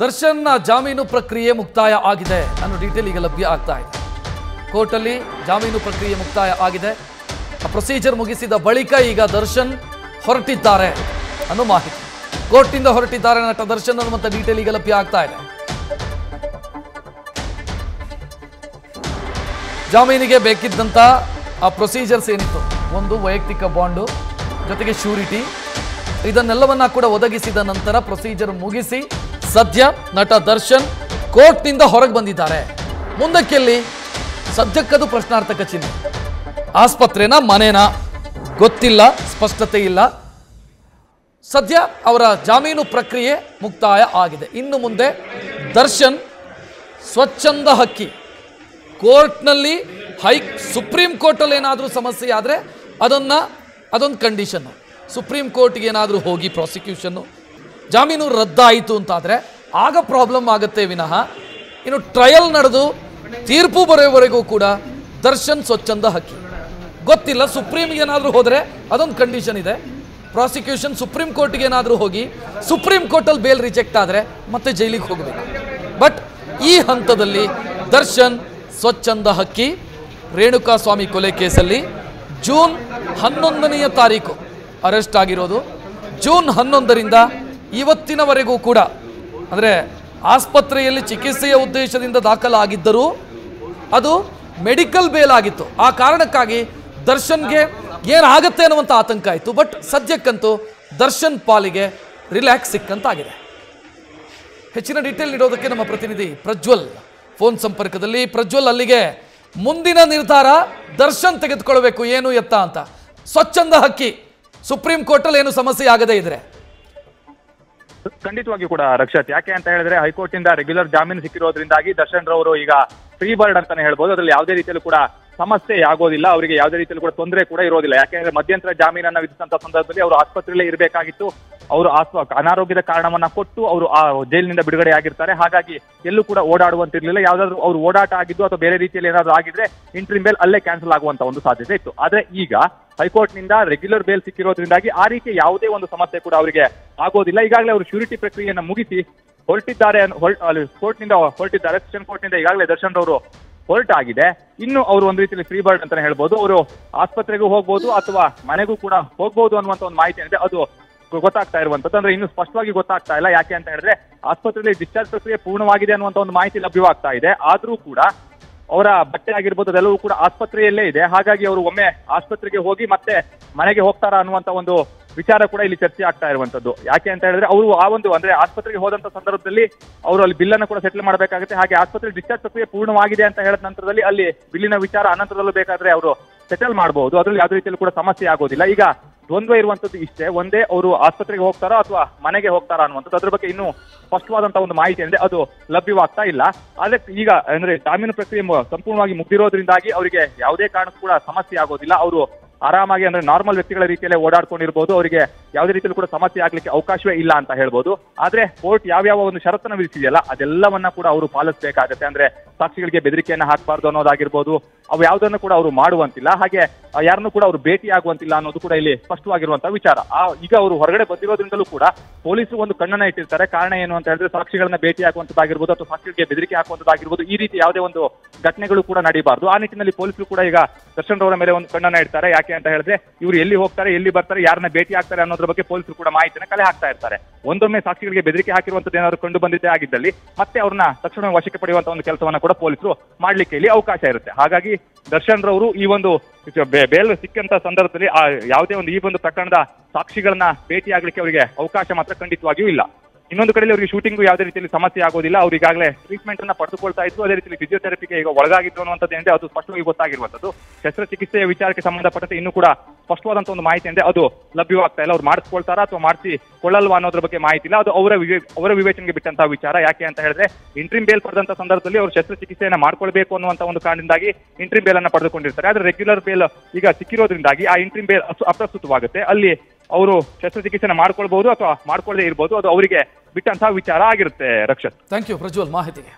ದರ್ಶನ್ನ ಜಾಮೀನು ಪ್ರಕ್ರಿಯೆ ಮುಕ್ತಾಯ ಆಗಿದೆ ಅನ್ನೋ ಡೀಟೇಲ್ ಈಗ ಲಭ್ಯ ಆಗ್ತಾ ಇದೆ. ಕೋರ್ಟಲ್ಲಿ ಜಾಮೀನು ಪ್ರಕ್ರಿಯೆ ಮುಕ್ತಾಯ ಆಗಿದೆ. ಆ ಪ್ರೊಸೀಜರ್ ಮುಗಿಸಿದ ಬಳಿಕ ಈಗ ದರ್ಶನ್ ಹೊರಟಿದ್ದಾರೆ ಅನ್ನೋ ಮಾಹಿತಿ. ಕೋರ್ಟ್ನಿಂದ ಹೊರಟಿದ್ದಾರೆ ನಟ ದರ್ಶನ್ ಅನ್ನುವಂಥ ಡೀಟೇಲ್ ಈಗ ಲಭ್ಯ ಆಗ್ತಾ ಇದೆ. ಜಾಮೀನಿಗೆ ಬೇಕಿದ್ದಂಥ ಆ ಪ್ರೊಸೀಜರ್ಸ್ ಏನಿತ್ತು, ಒಂದು ವೈಯಕ್ತಿಕ ಬಾಂಡು ಜೊತೆಗೆ ಶ್ಯೂರಿಟಿ, ಇದನ್ನೆಲ್ಲವನ್ನ ಕೂಡ ಒದಗಿಸಿದ ನಂತರ ಪ್ರೊಸೀಜರ್ ಮುಗಿಸಿ ಸದ್ಯ ನಟ ದರ್ಶನ್ ಕೋರ್ಟ್ನಿಂದ ಹೊರಗೆ ಬಂದಿದ್ದಾರೆ. ಮುಂದಕ್ಕೆಲ್ಲಿ ಸದ್ಯಕ್ಕದು ಪ್ರಶ್ನಾರ್ಥಕ ಚಿಹ್ನೆ. ಆಸ್ಪತ್ರೆನ ಮನೇನ ಗೊತ್ತಿಲ್ಲ, ಸ್ಪಷ್ಟತೆ ಇಲ್ಲ. ಸದ್ಯ ಅವರ ಜಾಮೀನು ಪ್ರಕ್ರಿಯೆ ಮುಕ್ತಾಯ ಆಗಿದೆ. ಇನ್ನು ಮುಂದೆ ದರ್ಶನ್ ಸ್ವಚ್ಛಂದ ಹಕ್ಕಿ. ಕೋರ್ಟ್ನಲ್ಲಿ ಸುಪ್ರೀಂ ಕೋರ್ಟಲ್ಲಿ ಏನಾದರೂ ಸಮಸ್ಯೆ ಆದರೆ ಅದೊಂದು ಕಂಡೀಷನ್ನು. ಸುಪ್ರೀಂ ಕೋರ್ಟ್ಗೆ ಏನಾದರೂ ಹೋಗಿ ಪ್ರಾಸಿಕ್ಯೂಷನ್ನು ಜಾಮೀನು ರದ್ದಾಯಿತು ಅಂತಾದರೆ ಆಗ ಪ್ರಾಬ್ಲಮ್ ಆಗುತ್ತೆ ವಿನಃ ಇನ್ನು ಟ್ರಯಲ್ ನಡೆದು ತೀರ್ಪು ಬರೆಯುವವರೆಗೂ ಕೂಡ ದರ್ಶನ್ ಸ್ವಚ್ಛಂದ ಹಕ್ಕಿ. ಗೊತ್ತಿಲ್ಲ, ಸುಪ್ರೀಂಗೆ ಏನಾದರೂ ಹೋದರೆ ಅದೊಂದು ಕಂಡೀಷನ್ ಇದೆ. ಪ್ರಾಸಿಕ್ಯೂಷನ್ ಸುಪ್ರೀಂ ಕೋರ್ಟ್ಗೆ ಏನಾದರೂ ಹೋಗಿ ಸುಪ್ರೀಂ ಕೋರ್ಟಲ್ಲಿ ಬೇಲ್ ರಿಜೆಕ್ಟ್ ಆದರೆ ಮತ್ತೆ ಜೈಲಿಗೆ ಹೋಗಬೇಕು. ಬಟ್ ಈ ಹಂತದಲ್ಲಿ ದರ್ಶನ್ ಸ್ವಚ್ಛಂದ ಹಕ್ಕಿ. ರೇಣುಕಾಸ್ವಾಮಿ ಕೊಲೆ ಕೇಸಲ್ಲಿ ಜೂನ್ 11ನೇ ತಾರೀಕು ಅರೆಸ್ಟ್ ಆಗಿರೋದು. ಜೂನ್ 11ರಿಂದ ಇವತ್ತಿನವರೆಗೂ ಕೂಡ, ಅಂದರೆ ಆಸ್ಪತ್ರೆಯಲ್ಲಿ ಚಿಕಿತ್ಸೆಯ ಉದ್ದೇಶದಿಂದ ದಾಖಲಾಗಿದ್ದರೂ ಅದು ಮೆಡಿಕಲ್ ಬೇಲ್ ಆಗಿತ್ತು. ಆ ಕಾರಣಕ್ಕಾಗಿ ದರ್ಶನ್ಗೆ ಏನಾಗುತ್ತೆ ಅನ್ನುವಂಥ ಆತಂಕ ಆಯಿತು. ಬಟ್ ಸದ್ಯಕ್ಕಂತೂ ದರ್ಶನ್ ಪಾಲಿಗೆ ರಿಲ್ಯಾಕ್ಸ್ ಸಿಕ್ಕಂತಾಗಿದೆ. ಹೆಚ್ಚಿನ ಡೀಟೇಲ್ ನೀಡೋದಕ್ಕೆ ನಮ್ಮ ಪ್ರತಿನಿಧಿ ಪ್ರಜ್ವಲ್ ಫೋನ್ ಸಂಪರ್ಕದಲ್ಲಿ. ಪ್ರಜ್ವಲ್, ಅಲ್ಲಿಗೆ ಮುಂದಿನ ನಿರ್ಧಾರ ದರ್ಶನ್ ತೆಗೆದುಕೊಳ್ಬೇಕು ಏನು ಎತ್ತ ಅಂತ. ಸ್ವಚ್ಛಂದ ಹಕ್ಕಿ ಸುಪ್ರೀಂ ಕೋರ್ಟಲ್ಲಿ ಏನು ಸಮಸ್ಯೆ ಆಗದೇ ಇದ್ರೆ ಖಂಡಿತವಾಗಿ ಕೂಡ ರಕ್ಷತ್. ಯಾಕೆ ಅಂತ ಹೇಳಿದ್ರೆ ಹೈಕೋರ್ಟ್ ಇಂದ ರೆಗ್ಯುಲರ್ ಜಾಮೀನು ಸಿಕ್ಕಿರೋದ್ರಿಂದಾಗಿ ದರ್ಶನ್ ರವರು ಈಗ ಫ್ರೀ ಬರ್ಡ್ ಅಂತಾನೆ ಹೇಳ್ಬೋದು. ಅದ್ರಲ್ಲಿ ಯಾವುದೇ ರೀತಿಯಲ್ಲೂ ಕೂಡ ಸಮಸ್ಯೆ ಆಗೋದಿಲ್ಲ, ಅವರಿಗೆ ಯಾವುದೇ ರೀತಿಯಲ್ಲಿ ಕೂಡ ತೊಂದರೆ ಕೂಡ ಇರೋದಿಲ್ಲ. ಯಾಕೆಂದ್ರೆ ಮಧ್ಯಂತರ ಜಾಮೀನನ್ನ ವಿಧಿಸಿದಂತ ಸಂದರ್ಭದಲ್ಲಿ ಅವರು ಆಸ್ಪತ್ರೆಯಲ್ಲೇ ಇರಬೇಕಾಗಿತ್ತು. ಅವರು ಅನಾರೋಗ್ಯದ ಕಾರಣವನ್ನ ಕೊಟ್ಟು ಅವರು ಆ ಜೈಲಿನಿಂದ ಬಿಡುಗಡೆ ಆಗಿರ್ತಾರೆ. ಹಾಗಾಗಿ ಎಲ್ಲೂ ಕೂಡ ಓಡಾಡುವಂತಿರ್ಲಿಲ್ಲ. ಯಾವ್ದಾದ್ರು ಅವ್ರು ಓಡಾಟ ಆಗಿದ್ದು ಅಥವಾ ಬೇರೆ ರೀತಿಯಲ್ಲಿ ಏನಾದ್ರು ಆಗಿದ್ರೆ ಇಂಟ್ರಿಮ್ ಬೇಲ್ ಅಲ್ಲೇ ಕ್ಯಾನ್ಸಲ್ ಆಗುವಂತ ಒಂದು ಸಾಧ್ಯತೆ ಇತ್ತು. ಆದ್ರೆ ಈಗ ಹೈಕೋರ್ಟ್ ನಿಂದ ರೆಗ್ಯುಲರ್ ಬೇಲ್ ಸಿಕ್ಕಿರೋದ್ರಿಂದಾಗಿ ಆ ರೀತಿ ಯಾವುದೇ ಒಂದು ಸಮಸ್ಯೆ ಕೂಡ ಅವರಿಗೆ ಆಗೋದಿಲ್ಲ. ಈಗಾಗಲೇ ಅವರು ಶ್ಯೂರಿಟಿ ಪ್ರಕ್ರಿಯೆಯನ್ನು ಮುಗಿಸಿ ಹೊರಟಿದ್ದಾರೆ. ಕೋರ್ಟ್ ನಿಂದ ಹೊರಟಿದ್ದಾರೆ. ಸೆಷನ್ ಕೋರ್ಟ್ ನಿಂದ ಈಗಾಗಲೇ ದರ್ಶನ್ ಅವರು ಹೊರಟಾಗಿದೆ. ಇನ್ನು ಅವರು ಒಂದು ರೀತಿಯಲ್ಲಿ ಫ್ರೀ ಬರ್ಡ್ ಅಂತಾನೆ ಹೇಳ್ಬೋದು. ಅವರು ಆಸ್ಪತ್ರೆಗೂ ಹೋಗ್ಬೋದು ಅಥವಾ ಮನೆಗೂ ಕೂಡ ಹೋಗ್ಬೋದು ಅನ್ನುವಂತ ಒಂದು ಮಾಹಿತಿ ಏನಿದೆ ಅದು ಗೊತ್ತಾಗ್ತಾ ಇರುವಂತದ್ದು. ಅಂದ್ರೆ ಇನ್ನು ಸ್ಪಷ್ಟವಾಗಿ ಗೊತ್ತಾಗ್ತಾ ಇಲ್ಲ. ಯಾಕೆ ಅಂತ ಹೇಳಿದ್ರೆ ಆಸ್ಪತ್ರೆಯಲ್ಲಿ ಡಿಸ್ಚಾರ್ಜ್ ಪ್ರಕ್ರಿಯೆ ಪೂರ್ಣವಾಗಿದೆ ಅನ್ನುವಂತ ಒಂದು ಮಾಹಿತಿ ಲಭ್ಯವಾಗ್ತಾ ಇದೆ. ಆದ್ರೂ ಕೂಡ ಅವರ ಬಟ್ಟೆ ಆಗಿರ್ಬೋದು ಅದೆಲ್ಲವೂ ಕೂಡ ಆಸ್ಪತ್ರೆಯಲ್ಲೇ ಇದೆ. ಹಾಗಾಗಿ ಅವರು ಒಮ್ಮೆ ಆಸ್ಪತ್ರೆಗೆ ಹೋಗಿ ಮತ್ತೆ ಮನೆಗೆ ಹೋಗ್ತಾರಾ ಅನ್ನುವಂತ ಒಂದು ವಿಚಾರ ಕೂಡ ಇಲ್ಲಿ ಚರ್ಚೆ ಆಗ್ತಾ ಇರುವಂತದ್ದು. ಯಾಕೆ ಅಂತ ಹೇಳಿದ್ರೆ ಅವರು ಆ ಒಂದು ಅಂದ್ರೆ ಆಸ್ಪತ್ರೆಗೆ ಹೋದಂತ ಸಂದರ್ಭದಲ್ಲಿ ಅವರು ಅಲ್ಲಿ ಬಿಲ್ ಅನ್ನು ಕೂಡ ಸೆಟಲ್ ಮಾಡಬೇಕಾಗುತ್ತೆ. ಹಾಗೆ ಆಸ್ಪತ್ರೆ ಡಿಸ್ಚಾರ್ಜ್ ಪ್ರಕ್ರಿಯೆ ಪೂರ್ಣವಾಗಿದೆ ಅಂತ ಹೇಳಿದ ನಂತರದಲ್ಲಿ ಅಲ್ಲಿ ಬಿಲ್ಲಿನ ವಿಚಾರ ಅನಂತರದಲ್ಲೂ ಬೇಕಾದ್ರೆ ಅವರು ಸೆಟಲ್ ಮಾಡಬಹುದು. ಅದ್ರಲ್ಲಿ ಯಾವುದೇ ರೀತಿಯಲ್ಲಿ ಕೂಡ ಸಮಸ್ಯೆ ಆಗೋದಿಲ್ಲ. ಈಗ ದ್ವಂದ್ವ ಇರುವಂತದ್ದು ಇಷ್ಟೇ, ಒಂದೇ ಅವರು ಆಸ್ಪತ್ರೆಗೆ ಹೋಗ್ತಾರಾ ಅಥವಾ ಮನೆಗೆ ಹೋಗ್ತಾರಾ ಅನ್ನುವಂಥದ್ದು. ಅದ್ರ ಬಗ್ಗೆ ಇನ್ನೂ ಸ್ಪಷ್ಟವಾದಂತಹ ಒಂದು ಮಾಹಿತಿ ಏನಿದೆ ಅದು ಲಭ್ಯವಾಗ್ತಾ ಇಲ್ಲ. ಆದ್ರೆ ಈಗ ಅಂದ್ರೆ ಜಾಮೀನು ಪ್ರಕ್ರಿಯೆ ಸಂಪೂರ್ಣವಾಗಿ ಮುಗಿದಿರೋದ್ರಿಂದಾಗಿ ಅವರಿಗೆ ಯಾವುದೇ ಕಾರಣಕ್ಕೂ ಕೂಡ ಸಮಸ್ಯೆ ಆಗೋದಿಲ್ಲ. ಅವರು ಆರಾಮಾಗಿ ಅಂದ್ರೆ ನಾರ್ಮಲ್ ವ್ಯಕ್ತಿಗಳ ರೀತಿಯಲ್ಲೇ ಓಡಾಡ್ಕೊಂಡಿರ್ಬೋದು. ಅವರಿಗೆ ಯಾವುದೇ ರೀತಿಯಲ್ಲಿ ಕೂಡ ಸಮಸ್ಯೆ ಆಗ್ಲಿಕ್ಕೆ ಅವಕಾಶವೇ ಇಲ್ಲ ಅಂತ ಹೇಳ್ಬೋದು. ಆದ್ರೆ ಕೋರ್ಟ್ ಯಾವ್ಯಾವ ಒಂದು ಷರತ್ತನ್ನು ವಿಧಿಸಿದೆಯಲ್ಲ ಅದೆಲ್ಲವನ್ನ ಕೂಡ ಅವರು ಪಾಲಿಸಬೇಕಾಗತ್ತೆ. ಅಂದ್ರೆ ಸಾಕ್ಷಿಗಳಿಗೆ ಬೆದರಿಕೆಯನ್ನ ಹಾಕಬಾರ್ದು ಅನ್ನೋದಾಗಿರ್ಬೋದು, ಅವು ಯಾವುದನ್ನು ಕೂಡ ಅವರು ಮಾಡುವಂತಿಲ್ಲ. ಹಾಗೆ ಯಾರನ್ನು ಕೂಡ ಅವರು ಭೇಟಿ ಆಗುವಂತಿಲ್ಲ ಅನ್ನೋದು ಕೂಡ ಇಲ್ಲಿ ಸ್ಪಷ್ಟವಾಗಿರುವಂತಹ ವಿಚಾರ. ಈಗ ಅವರು ಹೊರಗಡೆ ಬಂದಿರೋದ್ರಿಂದಲೂ ಕೂಡ ಪೊಲೀಸರು ಒಂದು ಕಣ್ಣನ್ನ ಇಟ್ಟಿರ್ತಾರೆ. ಕಾರಣ ಏನು ಅಂತ ಹೇಳಿದ್ರೆ ಸಾಕ್ಷಿಗಳನ್ನ ಭೇಟಿ ಹಾಕುವಂತದ್ದಾಗಿರ್ಬೋದು ಅಥವಾ ಸಾಕ್ಷಿಗಳಿಗೆ ಬೆದರಿಕೆ ಹಾಕುವಂತದ್ದಾಗಿರ್ಬೋದು, ಈ ರೀತಿ ಯಾವುದೇ ಒಂದು ಘಟನೆಗಳು ಕೂಡ ನಡೀಬಾರ್ದು. ಆ ನಿಟ್ಟಿನಲ್ಲಿ ಪೊಲೀಸರು ಕೂಡ ಈಗ ದರ್ಶನ್ ರವರ ಮೇಲೆ ಒಂದು ಕಣ್ಣನ್ನ ಇಡ್ತಾರೆ. ಯಾಕೆ ಅಂತ ಹೇಳಿದ್ರೆ ಇವರು ಎಲ್ಲಿ ಹೋಗ್ತಾರೆ, ಎಲ್ಲಿ ಬರ್ತಾರೆ, ಯಾರನ್ನ ಭೇಟಿ ಆಗ್ತಾರೆ ಅನ್ನೋದ್ರ ಬಗ್ಗೆ ಪೊಲೀಸರು ಕೂಡ ಮಾಹಿತಿನ ಕಲೆ ಹಾಕ್ತಾ ಇರ್ತಾರೆ. ಒಂದೊಮ್ಮೆ ಸಾಕ್ಷಿಗಳಿಗೆ ಬೆದರಿಕೆ ಹಾಕಿರುವಂತದ್ದು ಏನಾದ್ರು ಕಂಡು ಬಂದಿದ್ದೇ ಆಗಿದ್ದಲ್ಲಿ ಮತ್ತೆ ಅವ್ರನ್ನ ತಕ್ಷಣ ವಶಕ್ಕೆ ಪಡೆಯುವಂತ ಒಂದು ಕೆಲಸವನ್ನ ಕೂಡ ಪೊಲೀಸರು ಮಾಡ್ಲಿಕ್ಕೆ ಇಲ್ಲಿ ಅವಕಾಶ ಇರುತ್ತೆ. ಹಾಗಾಗಿ ದರ್ಶನ್ ರವರು ಈ ಒಂದು ಬೇಲ್ ಸಿಕ್ಕಂತ ಸಂದರ್ಭದಲ್ಲಿ ಯಾವುದೇ ಒಂದು ಈ ಒಂದು ಪ್ರಕರಣದ ಸಾಕ್ಷಿಗಳನ್ನ ಭೇಟಿ ಆಗ್ಲಿಕ್ಕೆ ಅವರಿಗೆ ಅವಕಾಶ ಮಾತ್ರ ಖಂಡಿತವಾಗಿಯೂ ಇಲ್ಲ. ಇನ್ನೊಂದು ಕಡೆಯಲ್ಲಿ ಅವರಿಗೆ ಶೂಟಿಂಗು ಯಾವುದೇ ರೀತಿಯಲ್ಲಿ ಸಮಸ್ಯೆ ಆಗೋದಿಲ್ಲ. ಅವ್ರು ಈಗಾಗಲೇ ಟ್ರೀಟ್ಮೆಂಟ್ ಅನ್ನ ಪಡೆದುಕೊಳ್ತಾ ಇದ್ರು. ಅದೇ ರೀತಿಯಲ್ಲಿ ಫಿಸಿಯೋಥೆರಪಿಗೆ ಈಗ ಒಳಗಾಗಿದ್ರು ಅನ್ನುವಂಥದ್ದು ಏನಿದೆ ಅದು ಸ್ಪಷ್ಟವಾಗಿ ಗೊತ್ತಾಗಿರುವಂತದ್ದು. ಶಸ್ತ್ರಚಿಕಿತ್ಸೆಯ ವಿಚಾರಕ್ಕೆ ಸಂಬಂಧಪಟ್ಟಂತೆ ಇನ್ನೂ ಕೂಡ ಸ್ಪಷ್ಟವಾದಂತ ಒಂದು ಮಾಹಿತಿ ಇದೆ ಅದು ಲಭ್ಯವಾಗ್ತಾ ಇಲ್ಲ. ಅವ್ರು ಮಾಡಿಸ್ಕೊಳ್ತಾರಾ ಅಥವಾ ಮಾಡಿಸಿಕೊಳ್ಳಲ್ವಾ ಅನ್ನೋದ್ರ ಬಗ್ಗೆ ಮಾಹಿತಿ ಇಲ್ಲ. ಅದು ಅವರ ವಿವೇಚನೆಗೆ ಬಿಟ್ಟಂತಹ ವಿಚಾರ. ಯಾಕೆ ಅಂತ ಹೇಳಿದ್ರೆ ಇಂಟ್ರಿಮ್ ಬೇಲ್ ಪಡೆದಂತ ಸಂದರ್ಭದಲ್ಲಿ ಅವರು ಶಸ್ತ್ರಚಿಕಿತ್ಸೆಯನ್ನ ಮಾಡ್ಕೊಳ್ಬೇಕು ಅನ್ನುವಂತ ಒಂದು ಕಾರಣದಿಂದಾಗಿ ಇಂಟ್ರಿಮ್ ಬೇಲ್ ಅನ್ನ ಪಡೆದುಕೊಂಡಿರ್ತಾರೆ. ಆದ್ರೆ ರೆಗ್ಯುಲರ್ ಬೇಲ್ ಈಗ ಸಿಕ್ಕಿರೋದ್ರಿಂದಾಗಿ ಆ ಇಂಟ್ರಿಮ್ ಬೇಲ್ ಅಪ್ರಸ್ತುತವಾಗುತ್ತೆ. ಅಲ್ಲಿ ಅವರು ಶಸ್ತ್ರಚಿಕಿತ್ಸೆನ ಮಾಡ್ಕೊಳ್ಬಹುದು ಅಥವಾ ಮಾಡ್ಕೊಳ್ಳದೆ ಇರಬಹುದು. ಅದು ಅವರಿಗೆ ಬಿಟ್ಟಂತಹ ವಿಚಾರ ಆಗಿರುತ್ತೆ. ರಕ್ಷತ್, ಥ್ಯಾಂಕ್ ಯು ಪ್ರಜ್ವಲ್ ಮಾಹಿತಿಗೆ.